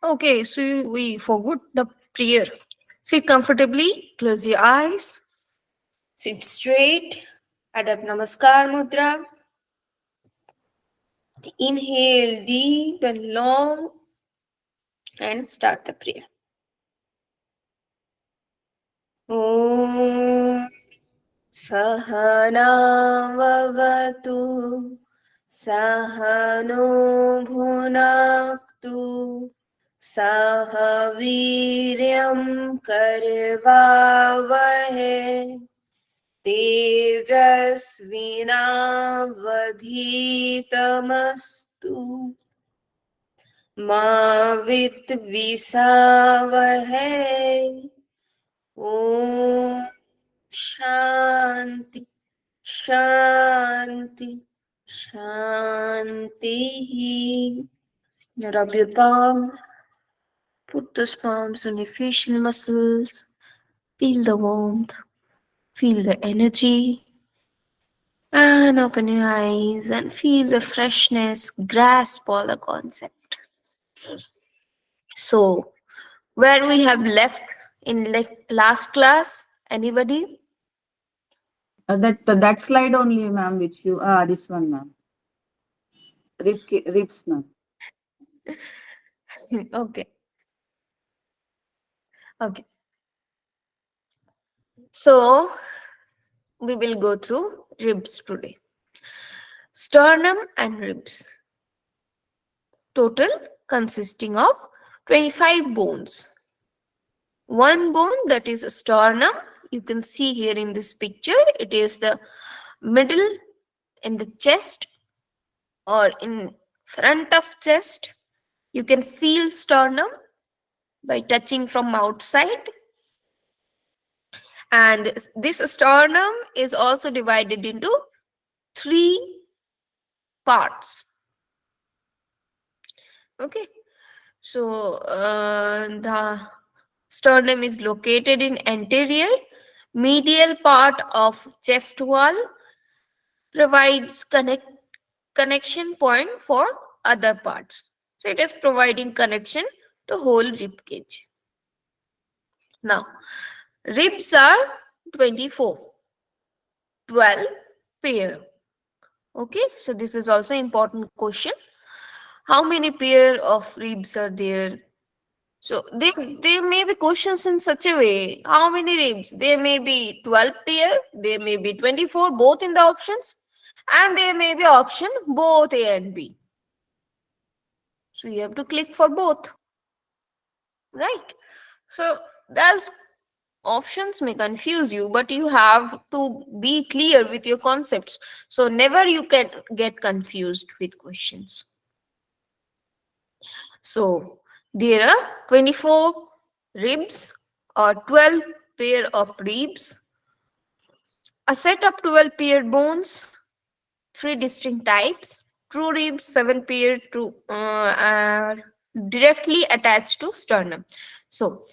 Okay, so we forgot the prayer. Sit comfortably, close your eyes, sit straight, adapt Namaskar Mudra. Inhale deep and long and start the prayer. Om Sahanavavatu Sahano Bhunaktu Sahaviryam Karvavahe Tejasvinavadhitamastu Ma Vidvisavahe Om Shanti Shanti Shanti. Now rub your palm. Put those palms on your facial muscles. Feel the warmth. Feel the energy. And open your eyes and feel the freshness. Grasp all the concept. So, where we have left in last class? Anybody? That slide only, ma'am, which you this one, ma'am. Ribs, ma'am. Okay. Okay. So, we will go through ribs today. Sternum and ribs. Total consisting of 25 bones. One bone, that is a sternum. You can see here in this picture, it is the middle in the chest or in front of chest. You can feel sternum by touching from outside. And this sternum is also divided into three parts. Okay, so the sternum is located in anterior medial part of chest wall, provides connection point for other parts. So it is providing connection to whole rib cage. Now, ribs are 24, 12 pair. Okay, so this is also important question. How many pair of ribs are there? So there may be questions in such a way. How many ribs? There may be 12 pair, there may be 24, both in the options, and there may be option both A and B. So you have to click for both, right? So those options may confuse you, but you have to be clear with your concepts. So never you can get confused with questions. So there are 24 ribs or 12 pair of ribs. A set of 12 paired bones, three distinct types. True ribs, 7 paired are directly attached to sternum. So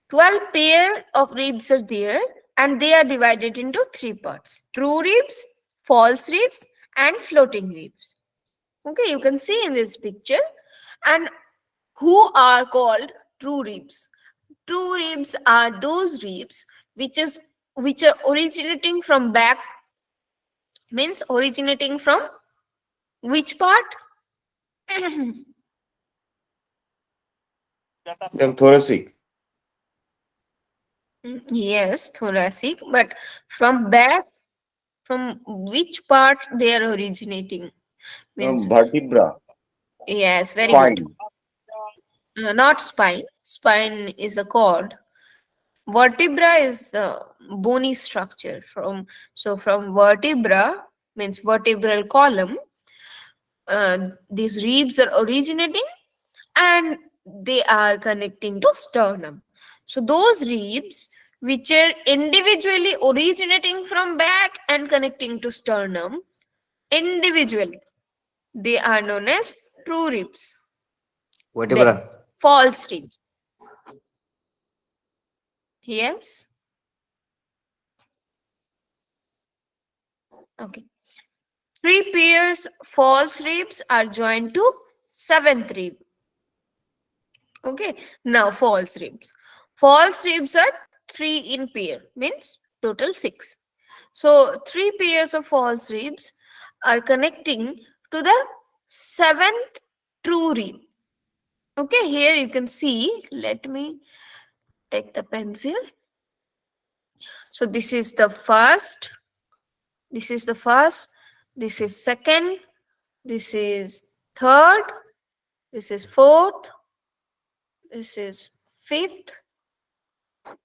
12 pair of ribs are there and they are divided into three parts. True ribs, false ribs and floating ribs. Okay, you can see in this picture. And who are called true ribs? True ribs are those ribs which are originating from back, means originating from which part? Then thoracic. Yes, thoracic, but from back, from which part they are originating? Means Vertebra. yes, very good. Spine. Not spine. Spine is a cord. Vertebra is the bony structure. From vertebra means vertebral column. These ribs are originating and they are connecting to sternum. So those ribs which are individually originating from back and connecting to sternum individually, they are known as true ribs. Then Vertebra. false ribs. Yes. Okay. Three pairs false ribs are joined to seventh rib. Okay, now false ribs. False ribs are three in pair, means total six. So three pairs of false ribs are connecting to the seventh true rib. Okay, here you can see. Let me take the pencil. So this is the first. This is the first. This is second. This is third. This is fourth. This is fifth,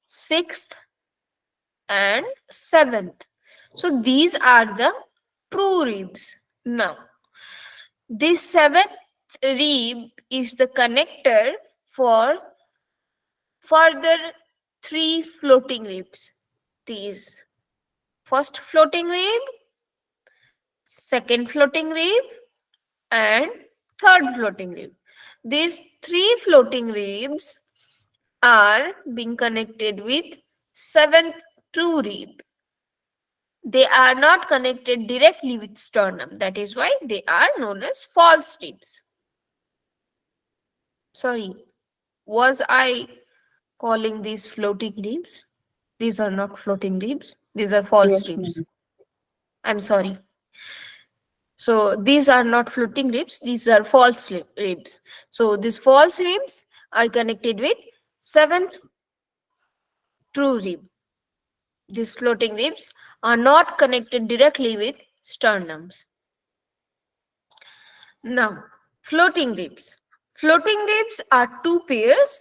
sixth, and seventh. So these are the true ribs. Now, this seventh rib is the connector for further three floating ribs. These first floating rib, second floating rib, and third floating rib. These three floating ribs are being connected with seventh true rib. They are not connected directly with sternum. That is why they are known as false ribs. Sorry, was I calling these floating ribs? These are not floating ribs. These are false Yes, ribs. ma'am. I'm sorry. So these are not floating ribs. These are false ribs. So these false ribs are connected with seventh true rib. These floating ribs are not connected directly with sternums. Now, floating ribs. Floating ribs are two pairs.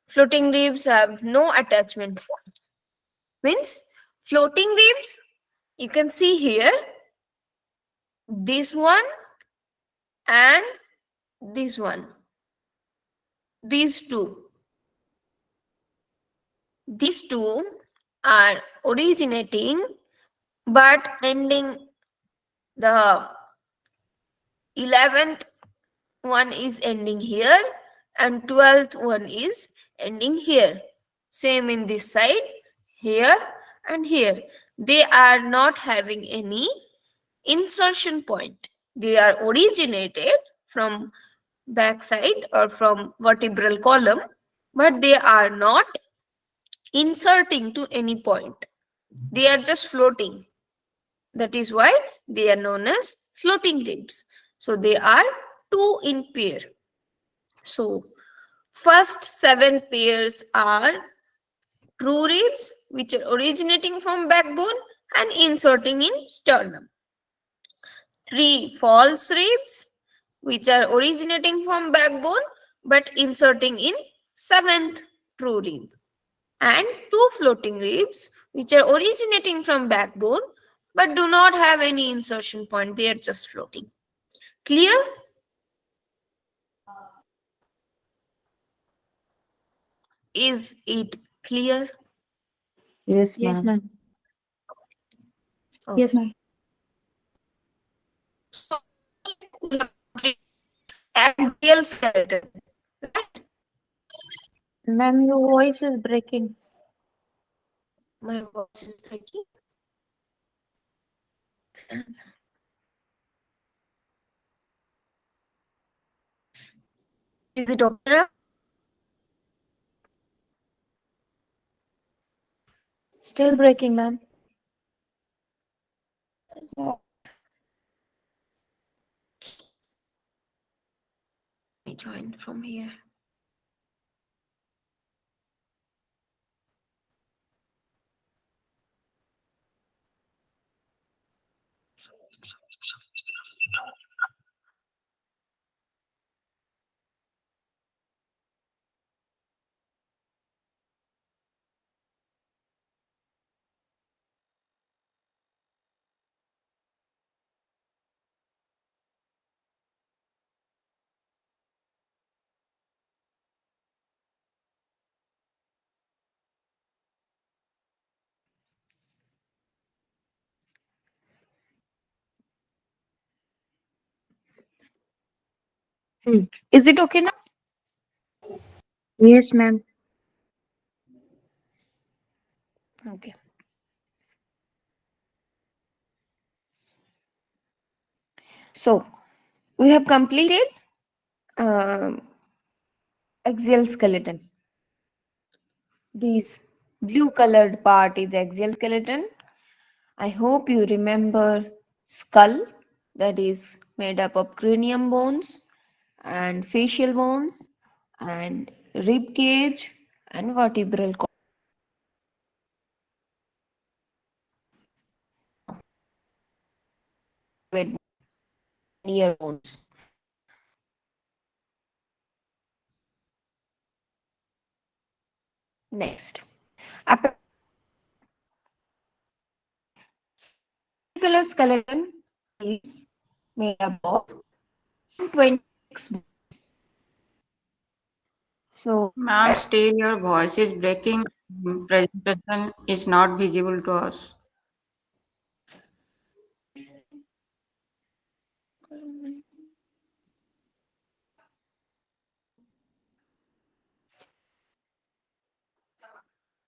Floating ribs have no attachment point. Means floating ribs, you can see here, this one and this one. These two. These two are originating but ending. The 11th one is ending here and 12th one is ending here. Same in this side, here and here. They are not having any insertion point. They are originated from backside or from vertebral column, but they are not inserting to any point. They are just floating. That is why they are known as floating ribs. So they are two in pair. So first seven pairs are true ribs, which are originating from backbone and inserting in sternum. Three false ribs, which are originating from backbone but inserting in seventh true rib. And two floating ribs, which are originating from backbone but do not have any insertion point. They are just floating. Clear? Is it clear? Yes, Yes, ma'am. ma'am. Okay. Yes, ma'am. So we have completed axial skeleton. Right? Ma'am, your voice is breaking. My voice is breaking. Is it okay now? Still breaking, ma'am. Let me join from here. Is it okay now? Yes, ma'am. Okay. So we have completed um axial skeleton. This blue colored part is axial skeleton. I hope you remember skull, that is made up of cranium bones and facial bones and rib cage and vertebral column. Ear bones. Next, appendicular skeleton is made up of 26 bones. So, Ma'am, still your voice is breaking. Presentation is not visible to us.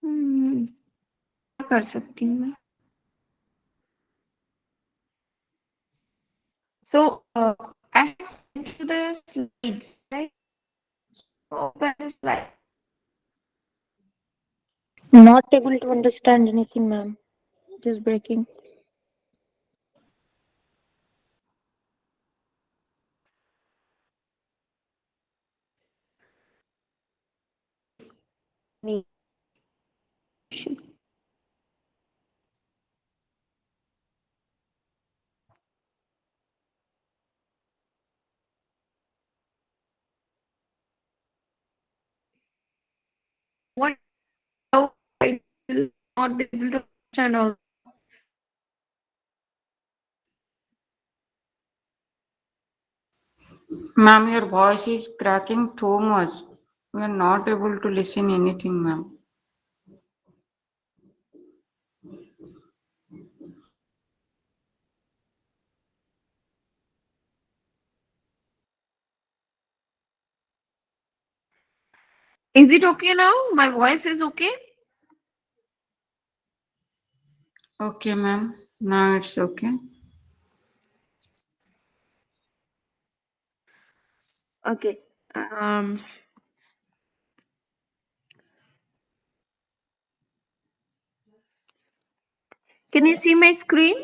क्या कर सकती हूँ मैं? So, I have to the slides, right? Open the slide. Not able to understand anything, ma'am. It is breaking. What? How I will not be able to understand all. Ma'am, your voice is cracking too much. We are not able to listen anything, ma'am. Is it okay now? My voice is okay? Okay, ma'am. Now it's okay. Okay. Um, can you see my screen?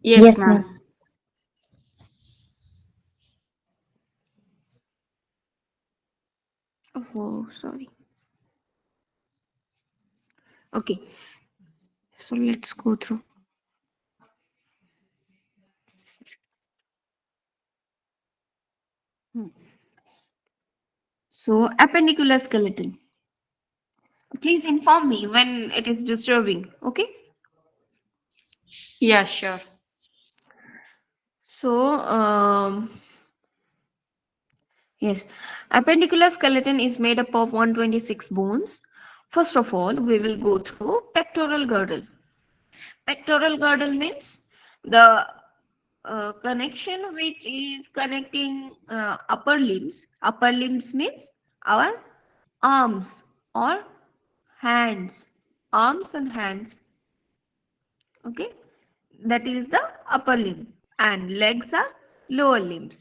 Yes, Yes, ma'am. ma'am. Oh, sorry. Okay, so let's go through. So, appendicular skeleton. Please inform me when it is disturbing. Okay. Yeah, sure. So, yes, appendicular skeleton is made up of 126 bones. First of all, we will go through pectoral girdle. Pectoral girdle means the connection which is connecting upper limbs. Upper limbs means our arms or hands. Arms and hands. Okay, that is the upper limb, and legs are lower limbs.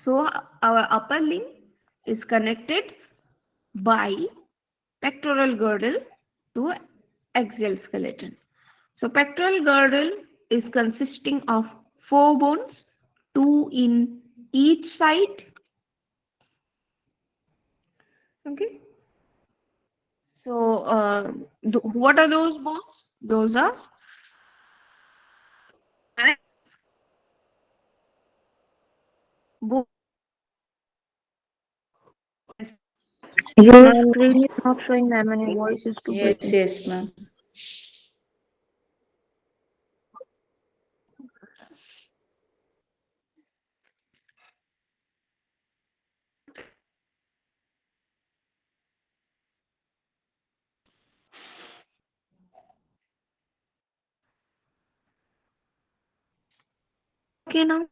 So our upper limb is connected by pectoral girdle to axial skeleton. So pectoral girdle is consisting of 4 bones, 2 in each side. Okay. So what are those bones? Those are bones. Your Ma'am, screen is not showing, ma'am, and your voice is too Yes, breaking. yes, ma'am. okay now.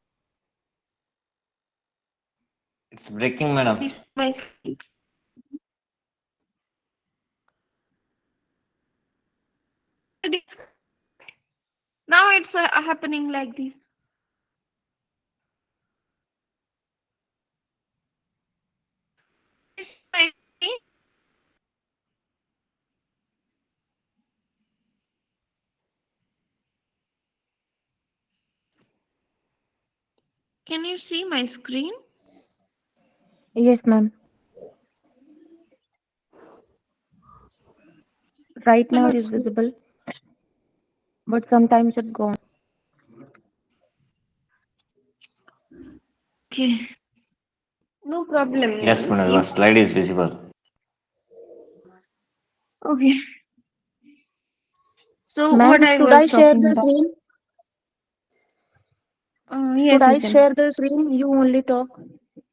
It's breaking, madam. This is my now it's happening like this. Can you see my screen? Yes, ma'am. Right now it is visible, but sometimes it's gone. Okay. No problem. Yes, madam. The slide is visible. Okay. So what Ma'am, I should was I share talking the about. screen? Yes, Should I you can. share the screen? You only talk.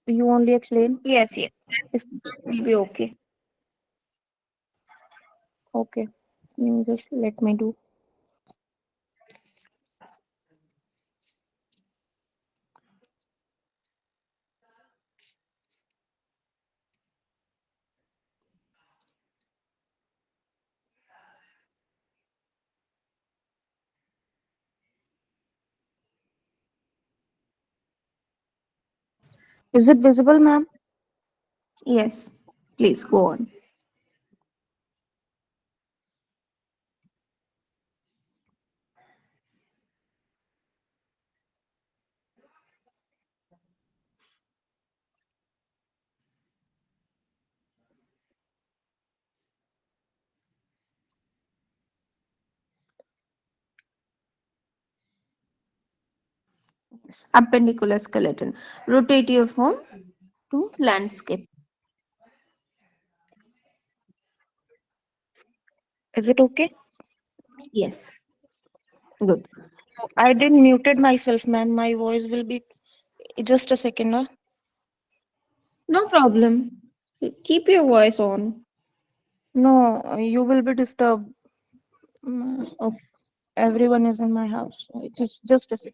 You only explain. Yes, yes. If Will be okay. okay, just let me do. Is it visible, ma'am? Yes, please go on. Yes. Appendicular skeleton. Rotate your form to landscape. Is it okay? Yes, good. I didn't muted myself, ma'am. My voice will be just a second. Huh? No problem. Keep your voice on. No, you will be disturbed. Okay. Everyone is in my house. Just a second.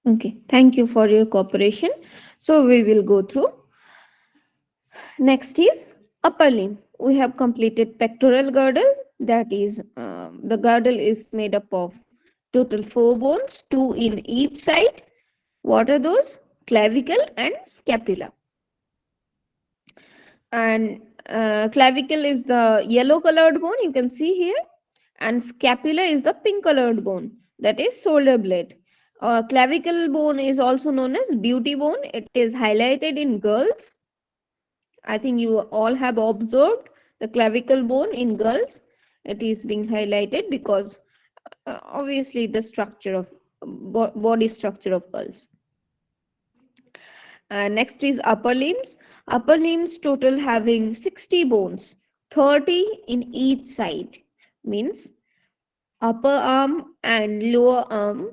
Okay. Thank you for your cooperation. So we will go through. Next is upper limb. We have completed pectoral girdle. That is, the girdle is made up of total 4 bones, 2 in each side. What are those? Clavicle and scapula. And clavicle is the yellow colored bone, you can see here, and scapula is the pink colored bone, that is shoulder blade. Clavicle bone is also known as beauty bone. It is highlighted in girls. I think you all have observed the clavicle bone in girls. It is being highlighted because obviously the structure of body structure of girls. Next is upper limbs. Upper limbs total having 60 bones, 30 in each side. Means upper arm and lower arm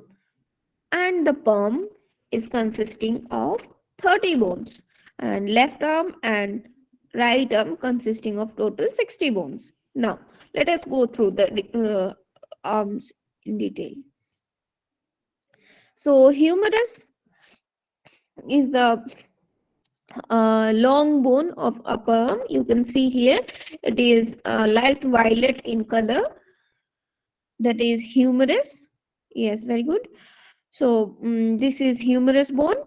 and the palm is consisting of 30 bones, and left arm and right arm consisting of total 60 bones. Now let us go through the arms in detail. So humerus is the long bone of upper arm. You can see here it is light violet in color. That is humerus. Yes, very good. So this is humerus bone,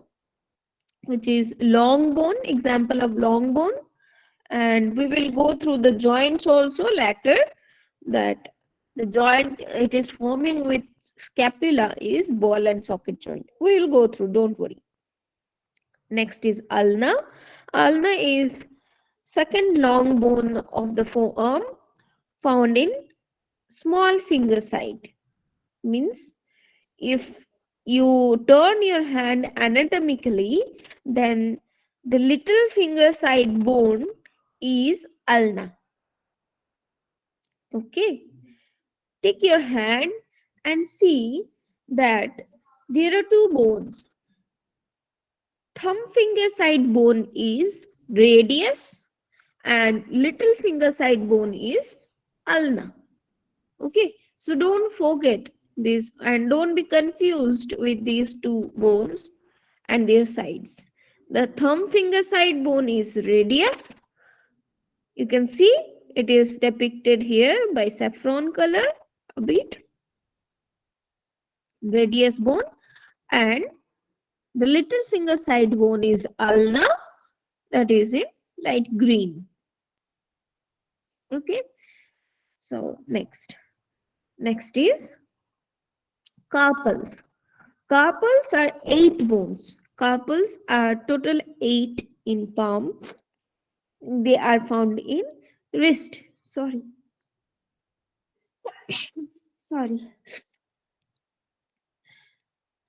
which is long bone, example of long bone. And we will go through the joints also later, that the joint it is forming with scapula is ball and socket joint. We will go through, don't worry. Next is ulna. Ulna is second long bone of the forearm, found in small finger side. Means if you turn your hand anatomically, then the little finger side bone is ulna. Okay. Take your hand and see that there are two bones. Thumb finger side bone is radius and little finger side bone is ulna. Okay, so don't forget this and don't be confused with these two bones and their sides. The thumb finger side bone is radius. You can see it is depicted here by saffron color a bit. Radius bone, and the little finger side bone is ulna, that is in light green. Okay. So next is carpals. Carpals are 8 bones. Carpals are total 8 in palm. They are found in wrist. Sorry.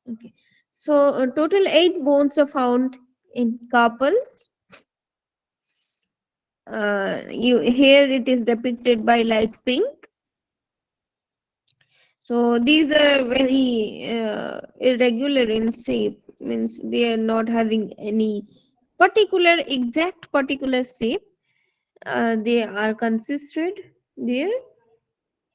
Okay. So total 8 bones are found in carpal. You here it is depicted by light pink. So these are very irregular in shape, means they are not having any exact particular shape. They are consisted there.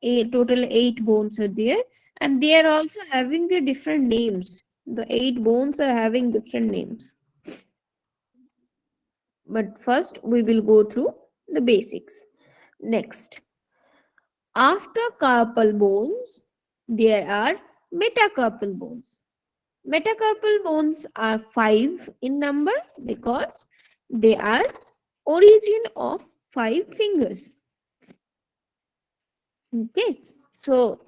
Total 8 bones are there, and they are also having the different names. The 8 bones are having different names. But first, we will go through the basics. Next, after carpal bones, there are metacarpal bones. Metacarpal bones are 5 in number because they are origin of 5 fingers. Okay, so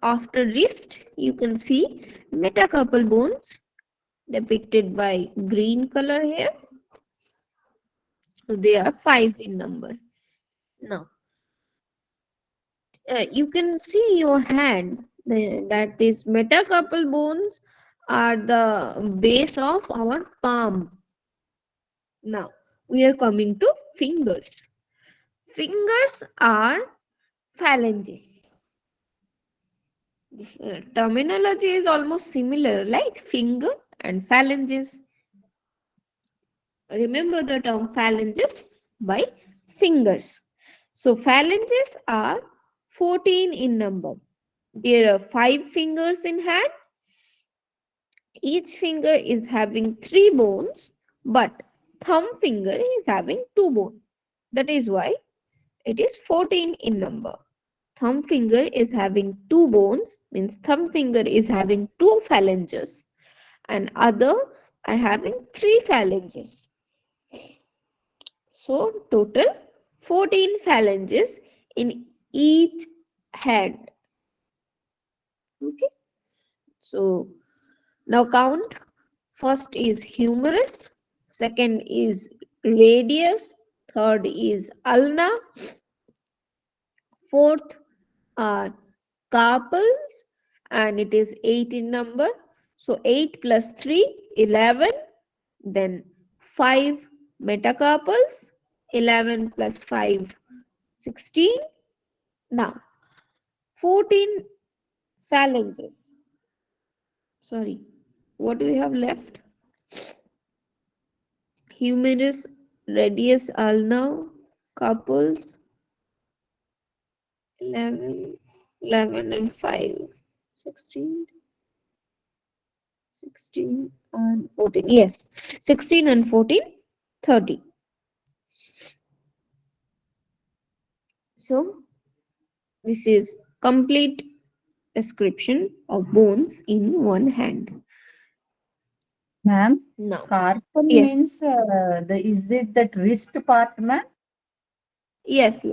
after wrist, you can see metacarpal bones depicted by green color here. So they are 5 in number. Now, you can see your hand, that is metacarpal bones are the base of our palm. Now, we are coming to fingers. Fingers are phalanges. This terminology is almost similar, like finger and phalanges. Remember the term phalanges by fingers. So phalanges are 14 in number. There are 5 fingers in hand. Each finger is having 3 bones, but thumb finger is having 2 bones. That is why it is 14 in number. Thumb finger is having 2 bones, means thumb finger is having 2 phalanges, and other are having 3 phalanges. So total 14 phalanges in each hand. Okay. So now count. First is humerus, second is radius, third is ulna, fourth are carpals, and it is 8 in number. So 8 plus 3, 11. Then 5 metacarpals, 11 plus 5, 16. Now 14 phalanges. Sorry, what do we have left? Humerus, radius, ulna, carpals, 11, 11 and 5, 16, 16 and 14. Yes, 16 and 14, 30. So this is complete description of bones in one hand. Ma'am, Now, carpal yes, means is it that wrist part, ma'am? yes.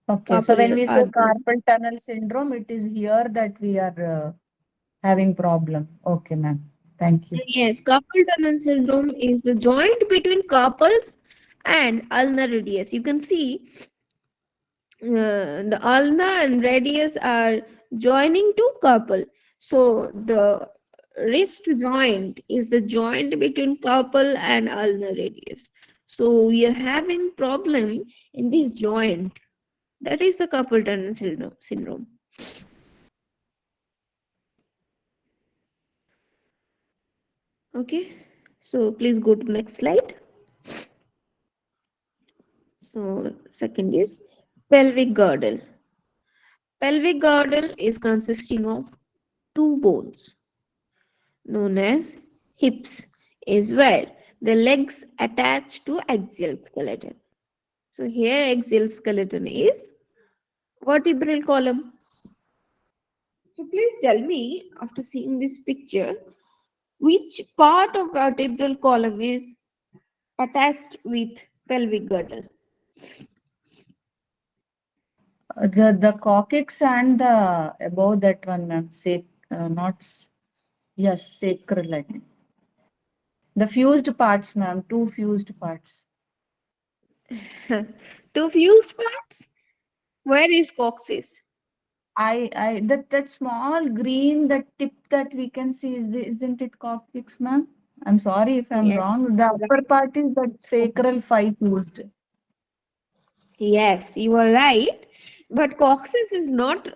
Okay, so when Carpal we say are the, carpal tunnel syndrome, it is here that we are having problem. Okay, ma'am. Thank you. yes, carpal tunnel syndrome is the joint between carpals and ulnar radius. You can see the ulna and radius are joining to carpal. So the wrist joint is the joint between carpal and ulnar radius. So we are having problem in this joint. That is the carpal tunnel syndrome. Okay. So please go to next slide. So second is pelvic girdle. Pelvic girdle is consisting of 2 bones known as hips, is where the legs attach to axial skeleton. So here axial skeleton is vertebral column. So please tell me, after seeing this picture, which part of vertebral column is attached with pelvic girdle? The coccyx and the above that one, ma'am. Not yes, sacral, I think. The fused parts, ma'am. Two fused parts. Two fused parts? Where is coccyx? That small green, that tip that we can see, isn't it coccyx, ma'am? I'm sorry if I'm Yes. wrong. The upper part is that sacral 5 fused. Yes, you are right. But coccyx is not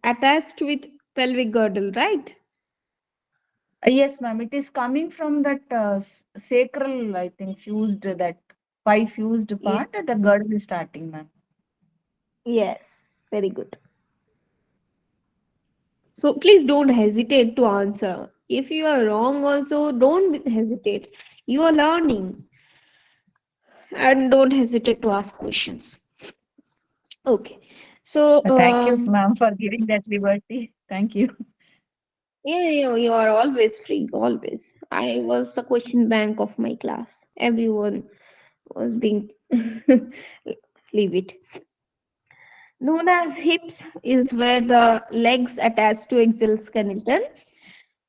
attached with pelvic girdle, right? Yes, ma'am. It is coming from that sacral, I think, fused, that 5 fused Yes. part. The girdle is starting, ma'am. Yes. Very good. So please don't hesitate to answer. If you are wrong, also don't hesitate. You are learning, and don't hesitate to ask questions. Okay. So Thank you, ma'am, for giving that liberty. Thank you. yeah, you are always free, always. I was the question bank of my class. Everyone was being leave it. Known as hips is where the legs attach to axial skeleton.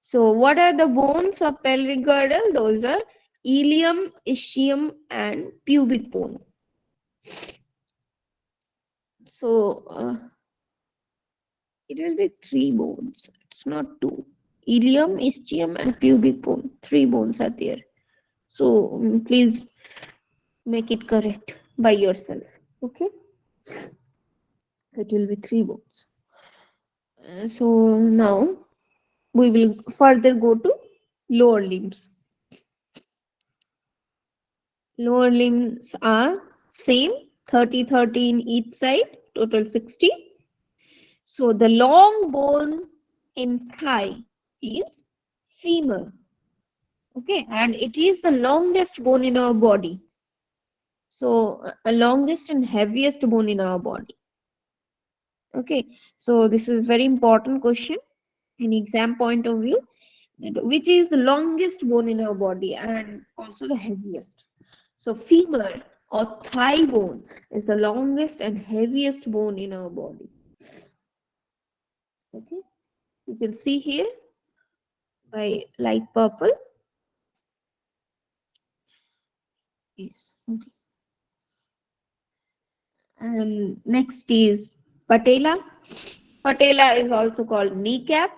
So what are the bones of pelvic girdle? Those are ilium, ischium, and pubic bone. So it will be three bones. It's not two. Ilium, ischium, and pubic bone. Three bones are there. So please make it correct by yourself. Okay. It will be three bones. So now we will further go to lower limbs. Lower limbs are same 30 in each side, total 60. So the long bone in thigh is femur. Okay, and it is the longest bone in our body. So a longest and heaviest bone in our body. Okay, so this is very important question in exam point of view. Which is the longest bone in our body and also the heaviest. So femur or thigh bone is the longest and heaviest bone in our body. Okay, you can see here by light purple. Yes. Okay. And next is patella. Patella is also called kneecap.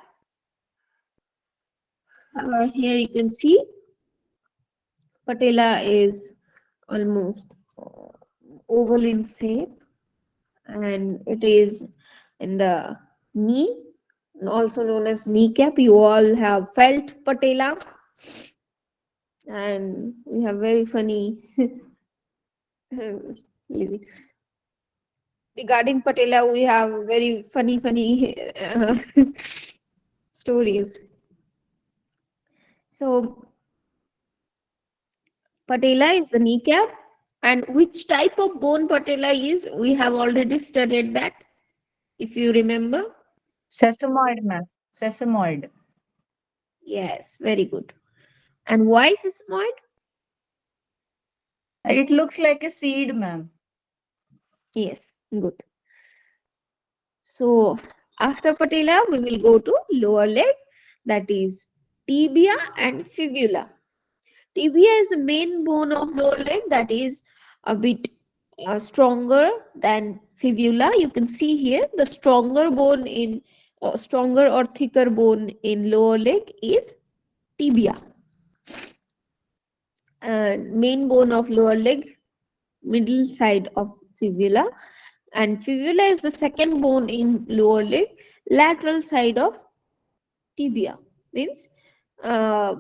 Here you can see patella is almost oval in shape, and it is in the knee, also known as kneecap. You all have felt patella, and we have very funny leave it. Regarding patella, we have very funny stories. So patella is the kneecap, and which type of bone patella is, we have already studied that, if you remember. Sesamoid, ma'am. Sesamoid. Yes, very good. And why sesamoid? It looks like a seed, ma'am. Yes, good. So after patella, we will go to lower leg, that is tibia and fibula. Tibia is the main bone of lower leg, that is a bit stronger than fibula. You can see here the stronger bone in stronger or thicker bone in lower leg is tibia. Main bone of lower leg, middle side of fibula, and fibula is the second bone in lower leg, lateral side of tibia. Means uh,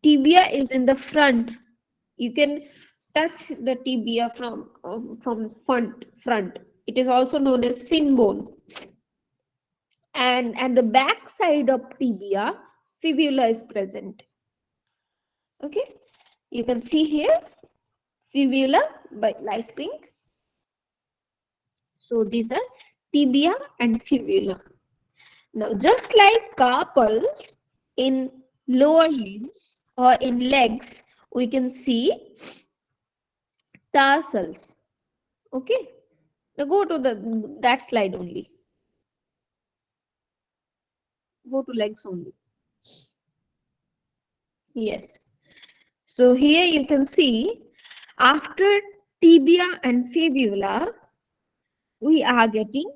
tibia is in the front. You can touch the tibia from front. It is also known as shin bone. And at the back side of tibia, fibula is present. Okay, you can see here fibula by light pink. So these are tibia and fibula. Now, just like carpals in lower limbs or in legs, we can see tarsals. Okay, Now go to that slide only. Go to legs only. Yes. So here you can see after tibia and fibula, we are getting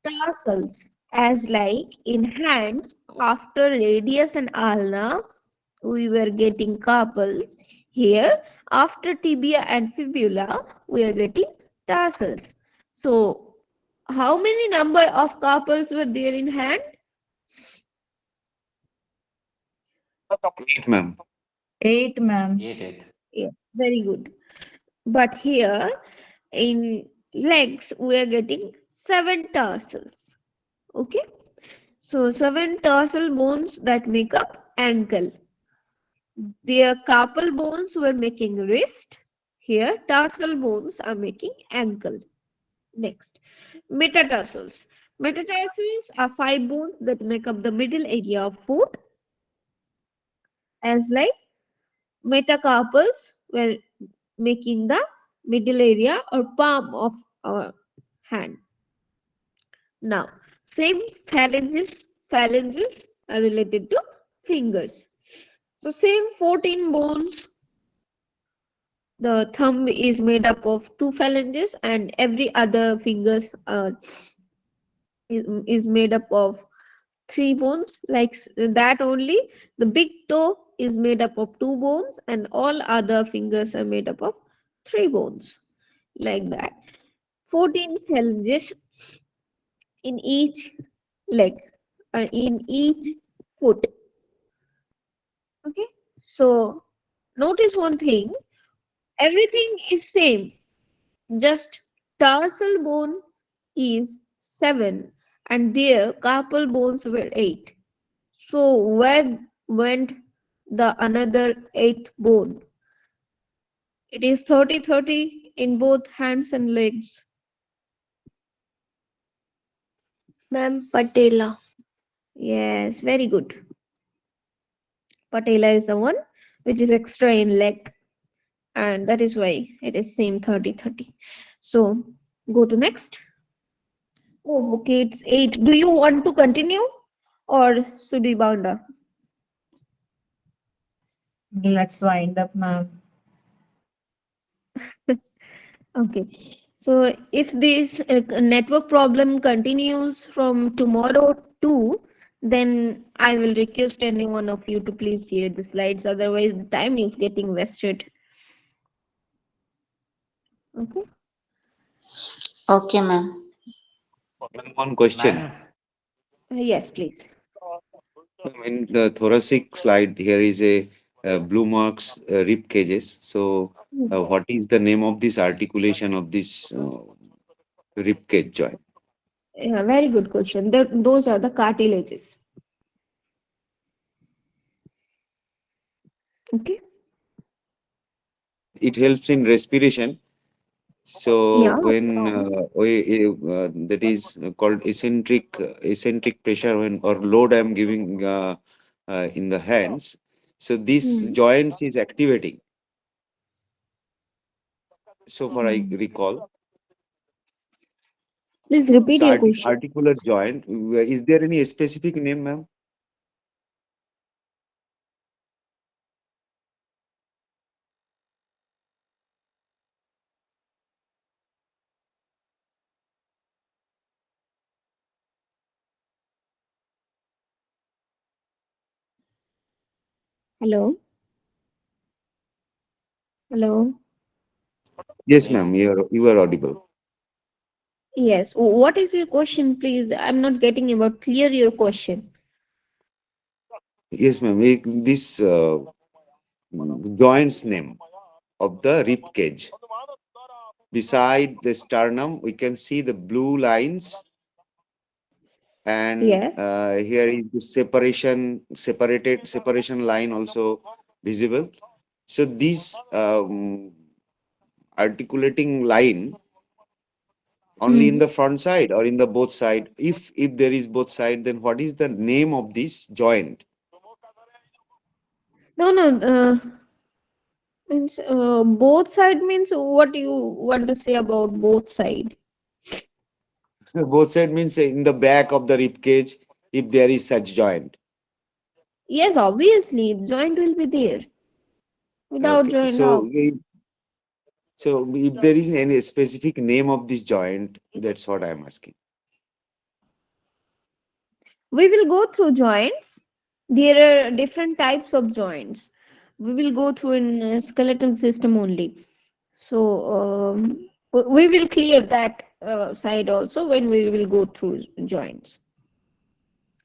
tarsals, as like in hands after radius and ulna we were getting carpals. Here after tibia and fibula we are getting tarsals. So how many number of carpals were there in hand? 8, ma'am. 8, ma'am. 8. Yes, very good. But here in legs we are getting 7 tarsals. Okay, so 7 tarsal bones that make up ankle. Their carpal bones were making wrist. Here tarsal bones are making ankle. Next, metatarsals. Metatarsals are 5 bones that make up the middle area of foot, as like metacarpals were making the middle area or palm of our hand. Now, same phalanges are related to fingers. So same 14 bones. The thumb is made up of 2 phalanges and every other fingers is made up of 3 bones. Like that only. The big toe is made up of 2 bones and all other fingers are made up of 3 bones. Like that. 14 phalanges in each leg, in each foot. Okay, so notice one thing, everything is same, just tarsal bone is 7 and their carpal bones were 8. So where went the another 8th bone? It is 30-30 in both hands and legs. Ma'am, patella. Yes, very good. Patella is the one which is extra in leg, and that is why it is same 30-30. So go to next. Oh, okay, it's 8. Do you want to continue or should we bound up? Let's wind up, ma'am. Okay. So if this network problem continues from tomorrow too, then I will request any one of you to please share the slides. Otherwise, the time is getting wasted. Okay. Okay, ma'am. One question. Ma'am, Yes, please. In the thoracic slide, here is a blue marks rib cages. So, what is the name of this articulation of this rib cage joint? Yeah, very good question. Those are the cartilages. Okay. It helps in respiration. So Yeah. when that is called eccentric pressure when or load I am giving in the hands. So this Hmm. joints is activating. So far I Hmm. recall. Please repeat So your question. articular joint. Is there any specific name, ma'am? Hello. Hello. Yes, ma'am. You are audible. Yes. What is your question, please? I'm not getting about clear your question. Yes, ma'am. This joint's name of the rib cage. Beside the sternum, we can see the blue lines, and Yes. here is the separation line also visible. So this articulating line only in Hmm. the front side or in the both side. If there is both side, then what is the name of this joint? No, no. Means both side means what you want to say about both side? Both side means in the back of the rib cage, if there is such joint. Yes, obviously, the joint will be there. Without Okay. joint, how? So if there is any specific name of this joint, that's what I'm asking. We will go through joints. There are different types of joints. We will go through in skeletal system only. So we will clear that side also when we will go through joints.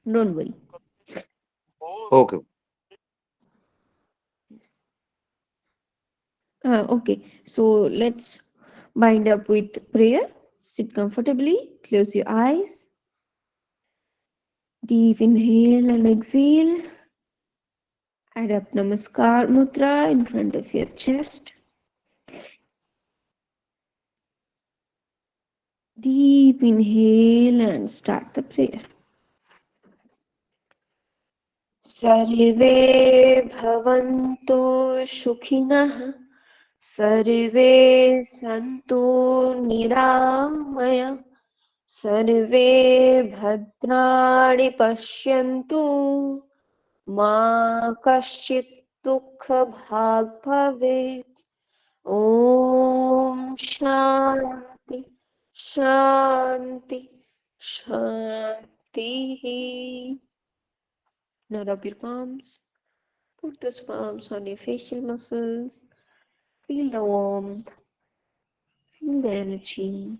Don't worry. Okay. Okay, so let's bind up with prayer. Sit comfortably. Close your eyes. Deep inhale and exhale. Add up Namaskar Mudra in front of your chest. Deep inhale and start the prayer. Sarve bhavantu sukhinah. Sarve santu niramaya. Sarve bhadrani pashyantu. Ma kaschit dukha bhag bhavet. Om Shanti Shanti Shanti. Now rub your palms. Put those palms on your facial muscles. Feel the warmth. Feel the energy.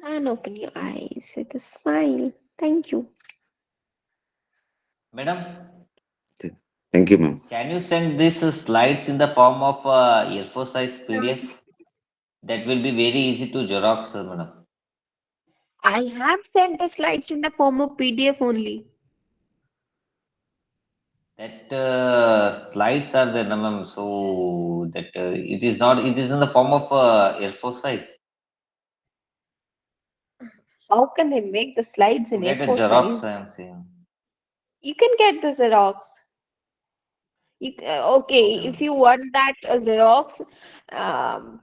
And open your eyes with a smile. Thank you. Madam, Thank you, ma'am. can you send these slides in the form of A4 size PDF? That will be very easy to Xerox, madam. I have sent the slides in the form of PDF only. That slides are there, ma'am. So that it is not. It is in the form of A4 size. How can I make the slides To in get a A4 Xerox, size? I am saying. You can get the Xerox. Okay, Okay, if madam. you want that Xerox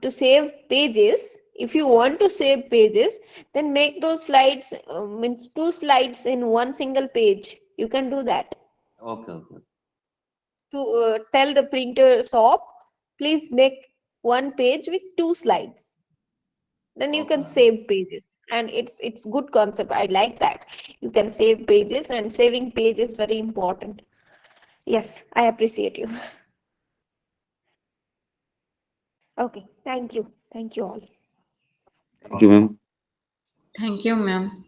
to save pages, if you want to save pages, then make those slides, means two slides in one single page. You can do that. Okay, okay. To tell the printer shop, please make one page with two slides. Then you Okay, can madam. save pages, and it's good concept. I like that. You can save pages, and saving page is very important. Yes, I appreciate you. Okay, thank you all. Thank you, ma'am. Thank you, ma'am.